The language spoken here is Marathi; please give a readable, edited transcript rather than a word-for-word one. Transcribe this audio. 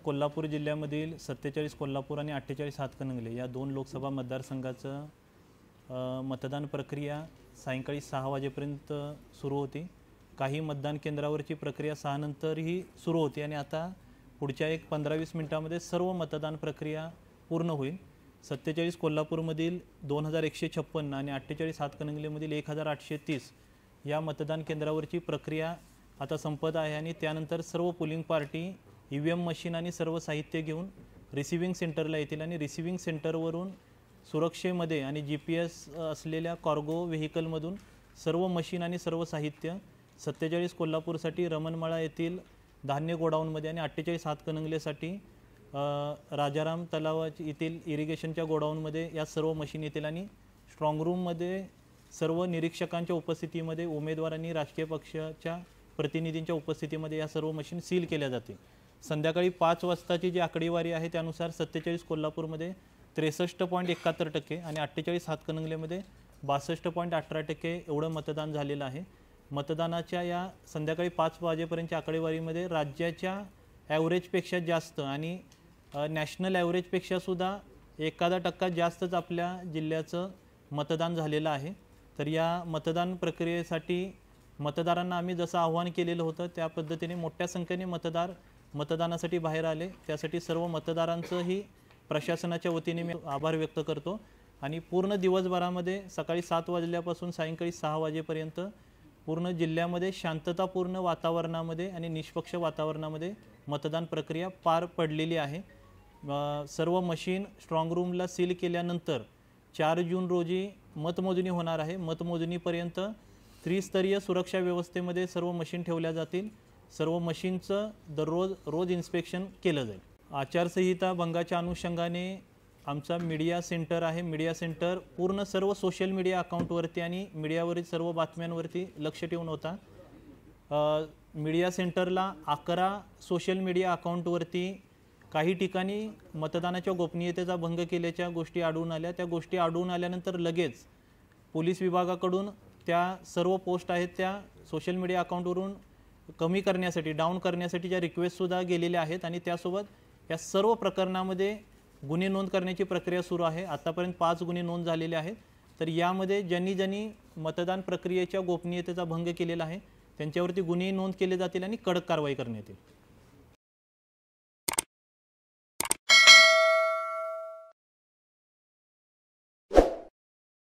कोल्हापूर जिल्ह्यामधील 47 कोल्हापूर आणि 48 हातकणंगले या दोन लोकसभा मतदारसंघाचं मतदान प्रक्रिया सायंकाळी 6 वाजेपर्यंत सुरू होती। काही मतदान केंद्रावरची प्रक्रिया 6 नंतरही सुरू होती आणि आता पुढच्या एक 15-20 मिनिटांमध्ये सर्व मतदान प्रक्रिया पूर्ण होईल। 47 कोल्हापूरमधील 2156 आणि 48 हातकणंगलेमधील 1830 या मतदान केंद्रावरची प्रक्रिया आता संपत आहे आणि त्यानंतर सर्व पोलिंग पार्टी ईव्हीएम मशीन आणि सर्व साहित्य घेऊन रिसिव्हिंग सेंटरला येतील आणि रिसिव्हिंग सेंटरवरून सुरक्षेमध्ये आणि GPS असलेल्या कार्गो व्हेकलमधून सर्व मशीन आणि सर्व साहित्य 47 कोल्हापूरसाठी रमणमाळा येथील धान्य गोडाऊनमध्ये आणि 48 हातकणंगलेसाठी राजाराम तलाव येथील इरिगेशनच्या गोडाऊनमध्ये या सर्व मशीन येतील आणि स्ट्रॉंग रूममध्ये सर्व निरीक्षकांच्या उपस्थितीमध्ये उमेदवार आणि राजकीय पक्षाच्या प्रतिनिधींच्या उपस्थितीमध्ये या सर्व मशीन सील केल्या जातील। संध्याकाळी 5 वाजताची जी आकडेवारी आहे त्यानुसार 47 कोल्हापूरमध्ये 63.71% आणि 48 हातकणंगलेमध्ये 62.18% एवढं मतदान झालेलं आहे। मतदानाच्या या संध्याकाळी 5 वाजेपर्यंतच्या आकडेवारीमध्ये राज्याच्या ॲव्हरेजपेक्षा जास्त आणि नॅशनल ॲव्हरेजपेक्षा सुद्धा 1% जास्तच आपल्या जिल्ह्याचं मतदान झालेलं आहे। तर या मतदान प्रक्रियेसाठी मतदारांना आम्ही जसं आव्हान केलेलं होतं त्या पद्धतीने मोठ्या संख्येने मतदार मतदानासाठी बाहेर आले। त्यासाठी सर्व मतदारांचंही प्रशासनाच्या वतीने मी आभार व्यक्त करतो आणि पूर्ण दिवसभरामध्ये सकाळी 7 वाजल्यापासून सायंकाळी 6 वाजेपर्यंत पूर्ण जिल्ह्यामध्ये शांततापूर्ण वातावरणामध्ये आणि निष्पक्ष वातावरणामध्ये मतदान प्रक्रिया पार पडलेली आहे। सर्व मशीन स्ट्रॉंग रूमला सील केल्यानंतर 4 जून रोजी मतमोजणी होणार आहे। मतमोजणीपर्यंत त्रिस्तरीय सुरक्षा व्यवस्थेमध्ये सर्व मशीन ठेवल्या जातील। सर्व मशीनचं रोज इन्स्पेक्शन केलं जाईल। आचारसंहिता भंगाच्या अनुषंगाने आमचा मीडिया सेंटर आहे। मीडिया सेंटर पूर्ण सर्व सोशल मीडिया अकाउंटवरती आणि मीडियावरील सर्व बातम्यांवरती लक्ष ठेवून होता। मीडिया सेंटरला 11 सोशल मीडिया अकाउंटवरती काही ठिकाणी मतदानाच्या गोपनीयतेचा भंग केल्याच्या गोष्टी आढळून आल्या। त्या गोष्टी आढळून आल्यानंतर लगेच पोलीस विभागाकडून त्या सर्व पोस्ट आहेत त्या सोशल मीडिया अकाउंटवरून कमी करण्यासाठी डाऊन करण्यासाठीच्या रिक्वेस्टसुद्धा गेलेल्या आहेत आणि त्यासोबत या सर्व प्रकरणामध्ये गुन्हे नोंद करण्याची प्रक्रिया सुरू आहे। आतापर्यंत 5 गुन्हे नोंद झालेले आहेत। तर यामध्ये ज्यांनी मतदान प्रक्रियेच्या गोपनीयतेचा भंग केलेला आहे त्यांच्यावरती गुन्हे नोंद केले जातील आणि कडक कारवाई करण्यात येईल।